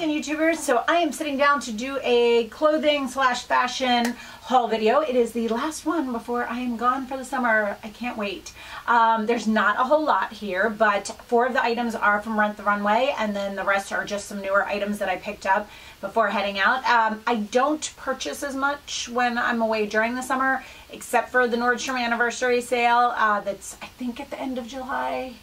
again, YouTubers. So I am sitting down to do a clothing slash fashion haul video. It is the last one before I am gone for the summer. I can't wait. There's not a whole lot here, but 4 of the items are from Rent the Runway, and then the rest are just some newer items that I picked up before heading out. I don't purchase as much when I'm away during the summer, except for the Nordstrom anniversary sale. That's, I think, at the end of July.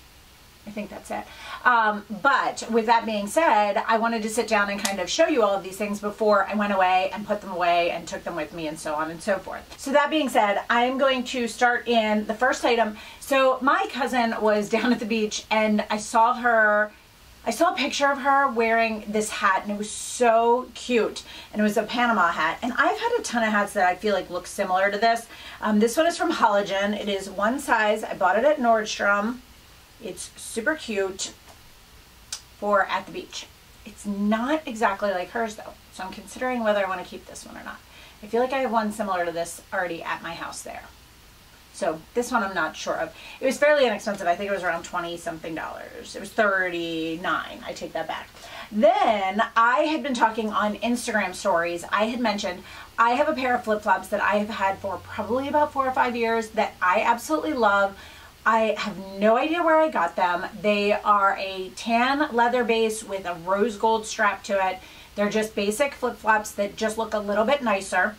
I think that's it. But with that being said, I wanted to sit down and kind of show you all of these things before I went away and put them away and took them with me and so on and so forth. So that being said, I'm going to start in the first item. So my cousin was down at the beach and I saw a picture of her wearing this hat, and it was so cute, and it was a Panama hat. And I've had a ton of hats that I feel like look similar to this. This one is from Halogen. It is one size. I bought it at Nordstrom. It's super cute for at the beach. It's not exactly like hers though, so I'm considering whether I want to keep this one or not. I feel like I have one similar to this already at my house there. So this one I'm not sure of. It was fairly inexpensive. I think it was around $20 something. It was $39. I take that back. Then I had been talking on Instagram stories. I had mentioned I have a pair of flip-flops that I have had for probably about 4 or 5 years that I absolutely love. I have no idea where I got them. They are a tan leather base with a rose gold strap to it. They're just basic flip-flops that just look a little bit nicer.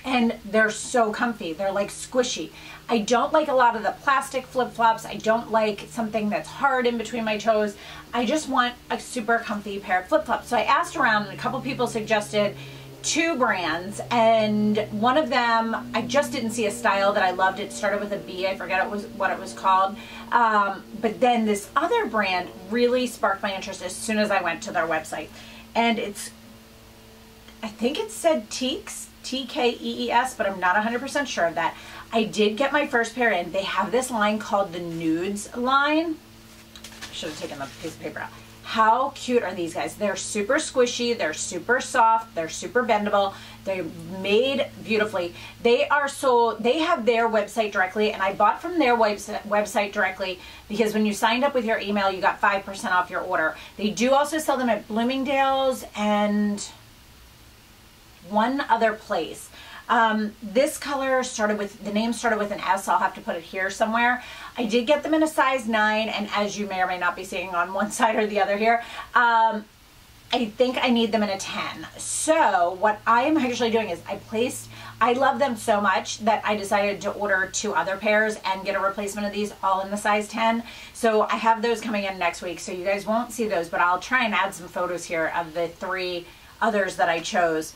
And they're so comfy. They're like squishy. I don't like a lot of the plastic flip-flops. I don't like something that's hard in between my toes. I just want a super comfy pair of flip-flops. So I asked around and a couple people suggested 2 brands, and one of them, I just didn't see a style that I loved. It started with a B. I forget what it was called. But then this other brand really sparked my interest as soon as I went to their website. And it's, I think it said Teeks, T-K-E-E-S, but I'm not 100% sure of that. I did get my first pair in. They have this line called the Nudes line. I should have taken the piece of paper out. How cute are these guys? They're super squishy, they're super soft, they're super bendable, they're made beautifully. They are sold, they have their website directly, and I bought from their website directly because when you signed up with your email, you got 5% off your order. They do also sell them at Bloomingdale's and one other place. This color started with, the name started with an S. I'll have to put it here somewhere. I did get them in a size 9, and as you may or may not be seeing on one side or the other here, I think I need them in a 10. So what I am actually doing is I love them so much that I decided to order 2 other pairs and get a replacement of these all in the size 10. So I have those coming in next week, so you guys won't see those, but I'll try and add some photos here of the 3 others that I chose.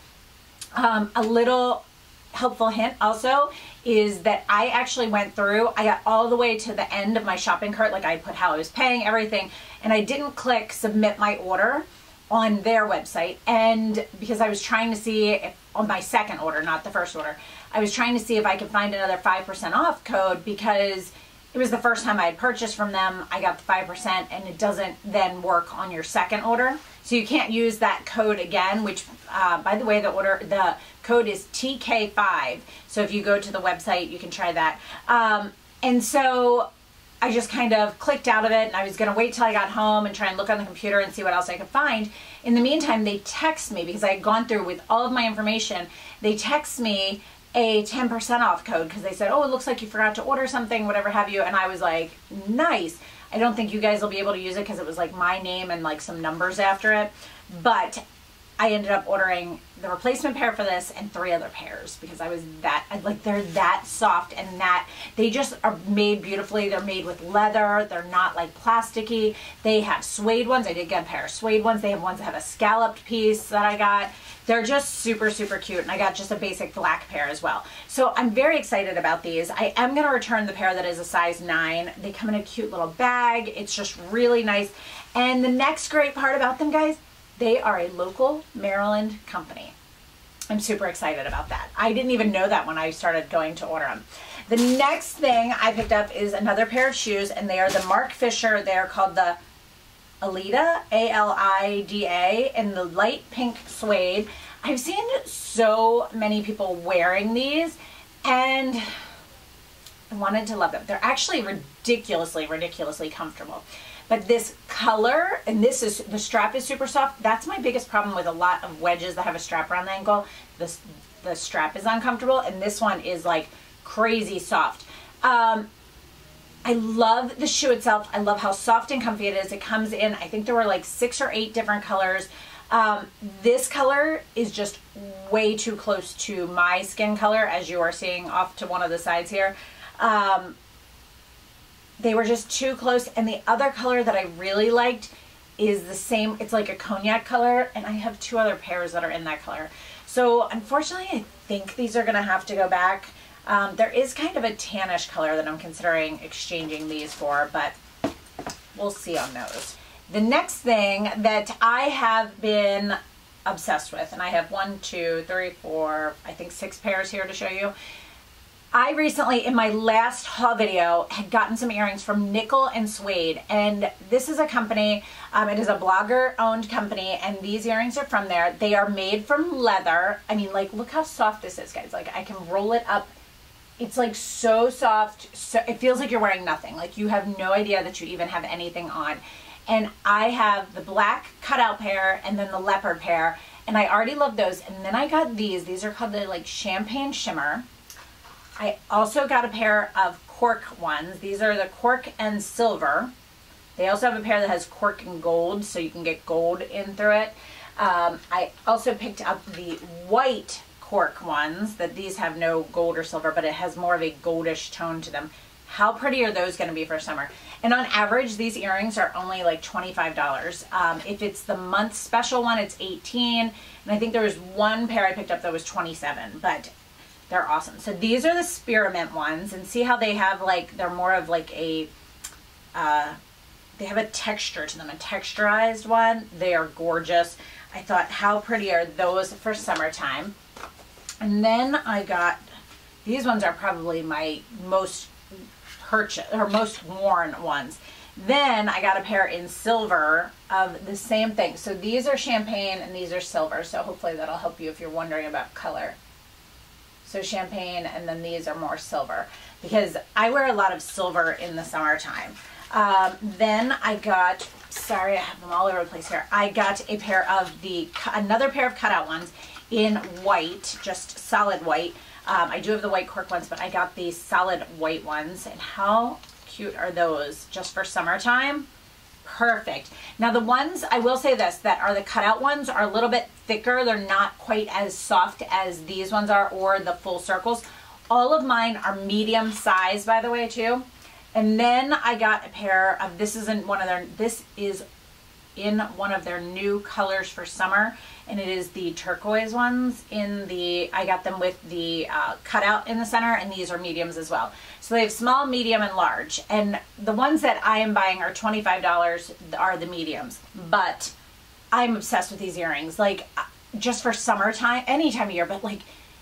A little helpful hint also is that I actually went through, I got all the way to the end of my shopping cart, like I put how I was paying, everything, and I didn't click submit my order on their website, and because I was trying to see if, on my second order, not the first order, I was trying to see if I could find another 5% off code because it was the first time I had purchased from them. I got the 5%, and it doesn't then work on your second order. So you can't use that code again, which, by the way, the code is TK5. So if you go to the website, you can try that. And so I just kind of clicked out of it, and I was going to wait till I got home and try and look on the computer and see what else I could find. In the meantime, they text me, because I had gone through with all of my information, they text me a 10% off code because they said, oh, it looks like you forgot to order something, whatever have you. And I was like, nice. I don't think you guys will be able to use it because it was like my name and like some numbers after it. But I ended up ordering the replacement pair for this and 3 other pairs because I was that, like, they're that soft, and that they just are made beautifully. They're made with leather. They're not like plasticky. They have suede ones. I did get a pair of suede ones. They have ones that have a scalloped piece that I got. They're just super, super cute, and I got just a basic black pair as well. So I'm very excited about these. I am going to return the pair that is a size 9. They come in a cute little bag. It's just really nice. And the next great part about them, guys, they are a local Maryland company. I'm super excited about that. I didn't even know that when I started going to order them. The next thing I picked up is another pair of shoes, and they are the Marc Fisher. They're called the Alida, A-L-I-D-A, in the light pink suede. I've seen so many people wearing these, and I wanted to love them. They're actually ridiculously comfortable. But this color, and this is, the strap is super soft. That's my biggest problem with a lot of wedges that have a strap around the ankle. The strap is uncomfortable, and this one is like crazy soft. I love the shoe itself. I love how soft and comfy it is. It comes in, I think there were like 6 or 8 different colors. This color is just way too close to my skin color, as you are seeing off to one of the sides here. They were just too close. And the other color that I really liked is the same, it's like a cognac color, and I have 2 other pairs that are in that color. So unfortunately, I think these are gonna have to go back. There is kind of a tannish color that I'm considering exchanging these for, but we'll see on those. The next thing that I have been obsessed with, and I have 1, 2, 3, 4, I think 6 pairs here to show you. I recently, in my last haul video, had gotten some earrings from Nickel and Suede, and this is a company, it is a blogger-owned company, and these earrings are from there. They are made from leather. I mean, like, look how soft this is, guys. Like, I can roll it up. It's like so soft, so it feels like you're wearing nothing. Like, you have no idea that you even have anything on. And I have the black cutout pair and then the leopard pair, and I already love those. And then I got these. These are called the like champagne shimmer. I also got a pair of cork ones. These are the cork and silver. They also have a pair that has cork and gold, so you can get gold in through it. I also picked up the white cork ones, that these have no gold or silver, but it has more of a goldish tone to them. How pretty are those going to be for summer? And on average, these earrings are only like $25. If it's the month special one, it's $18. And I think there was one pair I picked up that was $27, but they're awesome. So these are the spearmint ones, and see how they have like, they're more of like a, they have a texture to them, a texturized one. They are gorgeous. I thought, how pretty are those for summertime? And then I got, these ones are probably my most purchased or most worn ones. Then I got a pair in silver of the same thing. So these are champagne and these are silver. So hopefully that'll help you if you're wondering about color. So champagne, and then these are more silver, because I wear a lot of silver in the summertime. Then I got, sorry, I have them all over the place here. I got a pair of another pair of cutout ones in white, just solid white. I do have the white cork ones, but I got these solid white ones. And how cute are those just for summertime? Perfect. Now the ones, I will say this, that are the cutout ones are a little bit thicker. They're not quite as soft as these ones are, or the full circles. All of mine are medium size, by the way, too. And then I got a pair of, this is in one of their new colors for summer, and it is the turquoise ones in the, I got them with the cutout in the center, and these are mediums as well. So they have small, medium, and large, and the ones that I am buying are $25 are the mediums, but I'm obsessed with these earrings, like just for summertime, any time of year, but like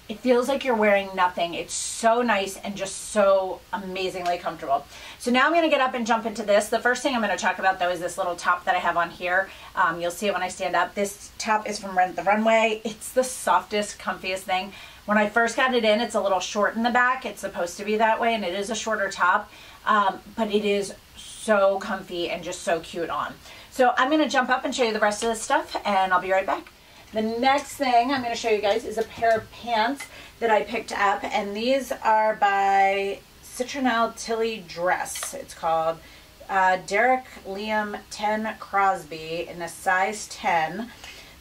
it feels like you're wearing nothing. It's so nice and just so amazingly comfortable. So now I'm going to get up and jump into this. The first thing I'm going to talk about though is this little top that I have on here. You'll see it when I stand up. This top is from Rent the Runway. It's the softest, comfiest thing. When I first got it in, it's a little short in the back. It's supposed to be that way, and it is a shorter top, but it is so comfy and just so cute on. So I'm going to jump up and show you the rest of this stuff, and I'll be right back. The next thing I'm going to show you guys is a pair of pants that I picked up, and these are by Citronelle Tilly Dress. It's called Derek Liam 10 Crosby in a size 10.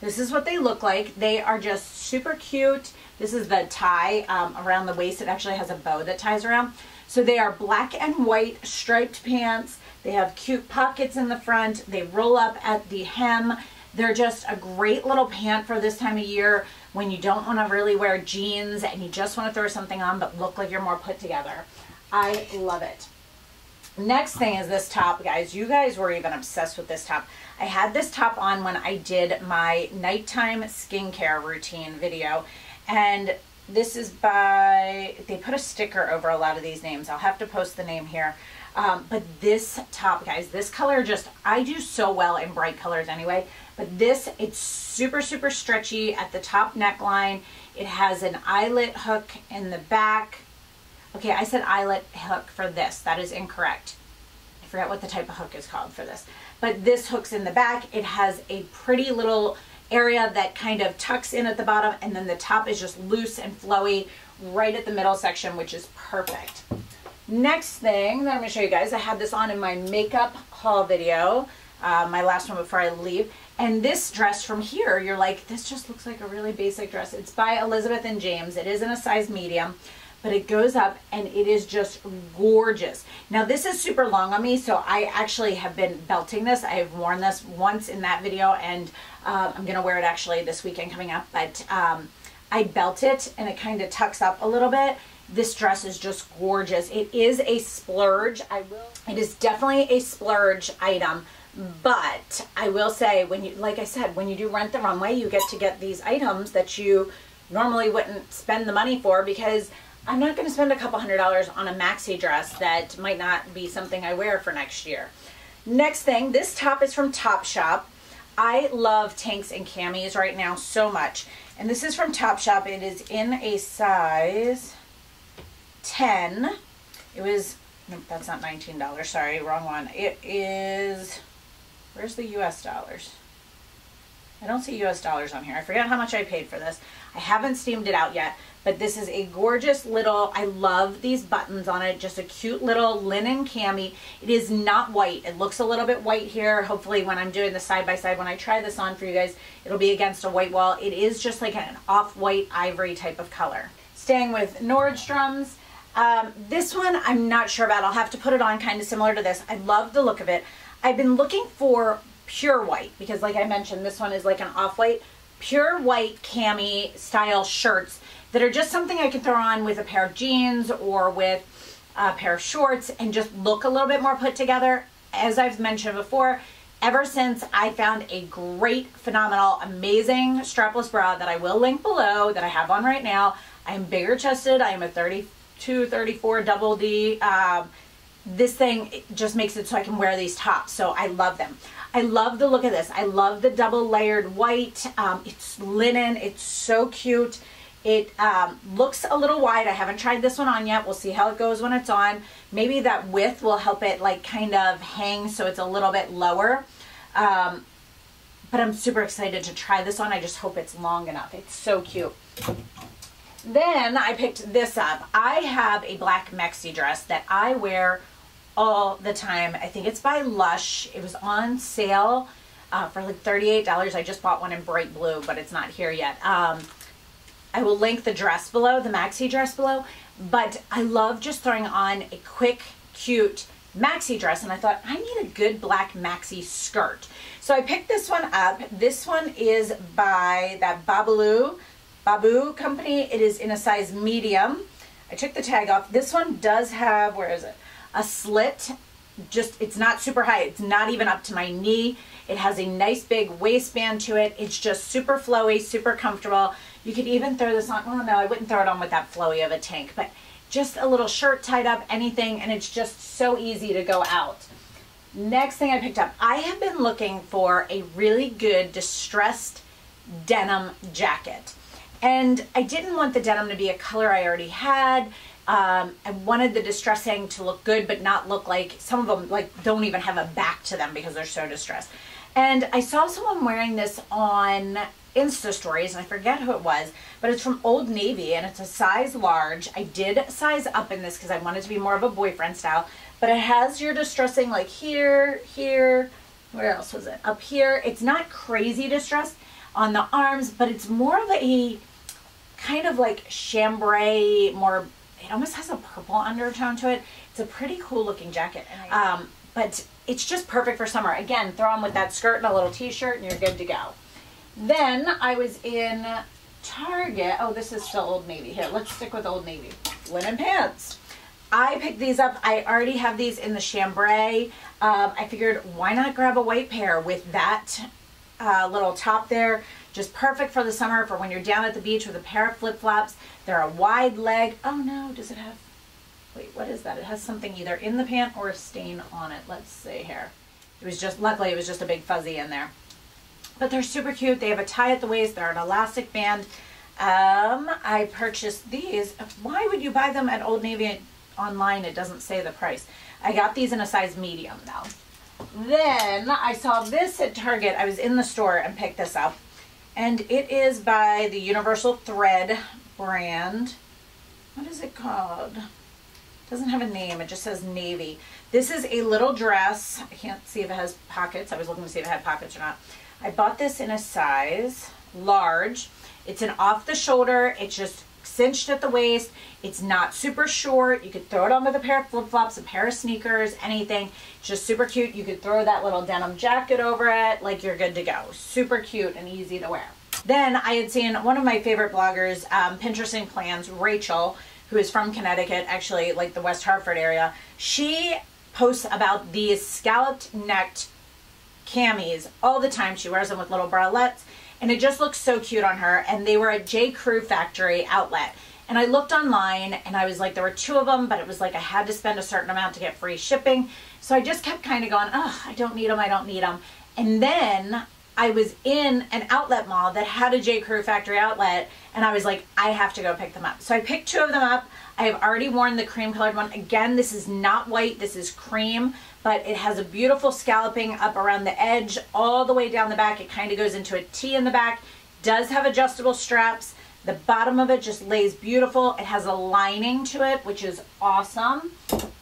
This is what they look like. They are just super cute. This is the tie around the waist. It actually has a bow that ties around. So they are black and white striped pants. They have cute pockets in the front. They roll up at the hem. They're just a great little pant for this time of year when you don't want to really wear jeans and you just want to throw something on but look like you're more put together. I love it. Next thing is this top, guys. You guys were even obsessed with this top. I had this top on when I did my nighttime skincare routine video, and this is by, they put a sticker over a lot of these names. I'll have to post the name here. But this top, guys, this color just, I do so well in bright colors anyway, but this, it's super, super stretchy at the top neckline. It has an eyelet hook in the back. Okay, I said eyelet hook for this. That is incorrect. I forget what the type of hook is called for this. But this hook's in the back. It has a pretty little area that kind of tucks in at the bottom, and then the top is just loose and flowy right at the middle section, which is perfect. Next thing that I'm going to show you guys, I had this on in my makeup haul video, my last one before I leave. And this dress from here, you're like, this just looks like a really basic dress. It's by Elizabeth and James. It is in a size medium, but it goes up and it is just gorgeous. Now this is super long on me, so I actually have been belting this. I have worn this once in that video, and I'm going to wear it actually this weekend coming up, but I belt it and it kind of tucks up a little bit. This dress is just gorgeous. It is a splurge. It is definitely a splurge item, but I will say, when you, like I said, when you do Rent the Runway, you get to get these items that you normally wouldn't spend the money for, because I'm not going to spend a couple $100s on a maxi dress that might not be something I wear for next year. Next thing, this top is from Topshop. I love tanks and camis right now so much. And this is from Topshop. It is in a size 10. It was, nope, that's not $19. Sorry, wrong one. It is, where's the US dollars? I don't see US dollars on here. I forget how much I paid for this. I haven't steamed it out yet, but this is a gorgeous little, I love these buttons on it, just a cute little linen cami. It is not white. It looks a little bit white here. Hopefully when I'm doing the side by side, when I try this on for you guys, it'll be against a white wall. It is just like an off-white ivory type of color. Staying with Nordstrom's, this one I'm not sure about. I'll have to put it on kind of similar to this. I love the look of it. I've been looking for pure white, because like I mentioned, this one is like an off-white, pure white cami style shirts that are just something I can throw on with a pair of jeans or with a pair of shorts and just look a little bit more put together. As I've mentioned before, ever since I found a great, phenomenal, amazing strapless bra that I will link below, that I have on right now. I am bigger chested. I am a 32, 34 double D. This thing just makes it so I can wear these tops. So I love them. I love the look of this. I love the double layered white. It's linen. It's so cute. It looks a little wide. I haven't tried this one on yet. We'll see how it goes when it's on. Maybe that width will help it like kind of hang so it's a little bit lower. But I'm super excited to try this on. I just hope it's long enough. It's so cute. Then I picked this up. I have a black maxi dress that I wear all the time. I think it's by Lush. It was on sale for like $38. I just bought one in bright blue, but it's not here yet. I will link the dress below, the maxi dress below, but I love just throwing on a quick, cute maxi dress, and I thought I need a good black maxi skirt. So I picked this one up. This one is by that Babu company. It is in a size medium. I took the tag off. This one does have, where is it? A slit. Just, it's not super high. It's not even up to my knee. It has a nice big waistband to it. It's just super flowy, super comfortable. You could even throw this on, well, no, I wouldn't throw it on with that flowy of a tank, but just a little shirt tied up, anything, and it's just so easy to go out. Next thing I picked up, I have been looking for a really good distressed denim jacket. And I didn't want the denim to be a color I already had. I wanted the distressing to look good, but not look like, some of them like don't even have a back to them because they're so distressed. And I saw someone wearing this on Insta stories, and I forget who it was, but it's from Old Navy, and it's a size large. I did size up in this because I wanted to be more of a boyfriend style, but it has your distressing like here, where else was it? Up here. It's not crazy distressed on the arms, but it's more of a kind of like chambray, more, it almost has a purple undertone to it. It's a pretty cool looking jacket. But it's just perfect for summer. Again, throw on with that skirt and a little t-shirt and you're good to go. Then I was in Target. Oh, this is still Old Navy. Here, let's stick with Old Navy. Linen pants. I picked these up. I already have these in the chambray. I figured why not grab a white pair with that little top there. Just perfect for the summer, for when you're down at the beach with a pair of flip-flops. They're a wide leg. Oh no, does it have, wait, what is that? It has something either in the pant or a stain on it. Let's see here. It was just, luckily it was just a big fuzzy in there. But they're super cute. They have a tie at the waist. They're an elastic band. I purchased these. Why would you buy them at Old Navy online? It doesn't say the price. I got these in a size medium though. Then I saw this at Target. I was in the store and picked this up. And it is by the Universal Thread brand. What is it called? It doesn't have a name. It just says navy. This is a little dress. I can't see if it has pockets. I was looking to see if it had pockets or not. I bought this in a size large. It's an off the shoulder. It's just cinched at the waist. It's not super short. You could throw it on with a pair of flip-flops, a pair of sneakers, anything. It's just super cute. You could throw that little denim jacket over it, like you're good to go. Super cute and easy to wear. Then I had seen one of my favorite bloggers, Pinteresting Plans, Rachel, who is from Connecticut, actually like the West Hartford area. She posts about these scalloped necked camis all the time. She wears them with little bralettes. And it just looks so cute on her. And they were at J. Crew Factory outlet. And I looked online and I was like, there were 2 of them, but it was like I had to spend a certain amount to get free shipping. So I just kept kind of going, oh, I don't need them, I don't need them. And then I was in an outlet mall that had a J. Crew Factory outlet. And I was like, I have to go pick them up. So I picked 2 of them up. I have already worn the cream colored one. Again, this is not white, this is cream. But it has a beautiful scalloping up around the edge, all the way down the back. It kind of goes into a T in the back. Does have adjustable straps. The bottom of it just lays beautiful. It has a lining to it, which is awesome.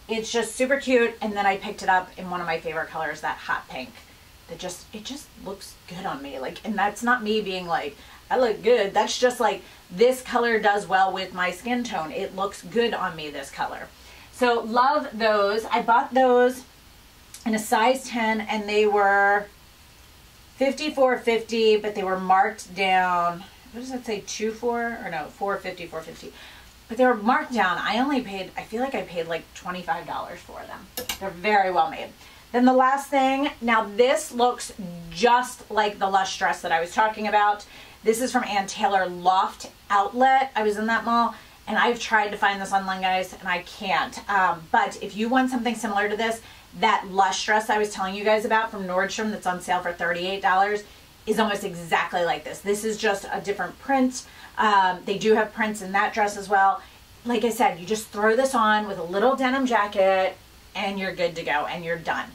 It's just super cute. And then I picked it up in one of my favorite colors, that hot pink. It just looks good on me. Like, and that's not me being like, I look good. That's just like, this color does well with my skin tone. It looks good on me, this color. So love those. I bought those in a size 10 and they were $54.50, but they were marked down. What does that say? 2.4 or no, $4.50. But they were marked down. I only paid, I feel like I paid like $25 for them. They're very well made. Then the last thing, now this looks just like the Lush dress that I was talking about. This is from Ann Taylor Loft Outlet. I was in that mall and I've tried to find this online, guys, and I can't. But if you want something similar to this, that Lush dress I was telling you guys about from Nordstrom that's on sale for $38 is almost exactly like this. This is just a different print. They do have prints in that dress as well. Like I said, you just throw this on with a little denim jacket and you're good to go and you're done.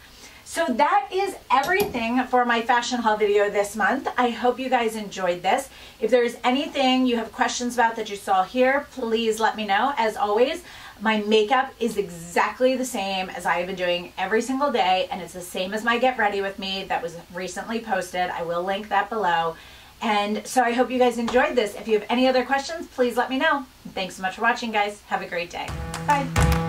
So that is everything for my fashion haul video this month. I hope you guys enjoyed this. If there's anything you have questions about that you saw here, please let me know. As always, my makeup is exactly the same as I have been doing every single day, and it's the same as my Get Ready With Me that was recently posted. I will link that below. And so I hope you guys enjoyed this. If you have any other questions, please let me know. Thanks so much for watching, guys. Have a great day. Bye.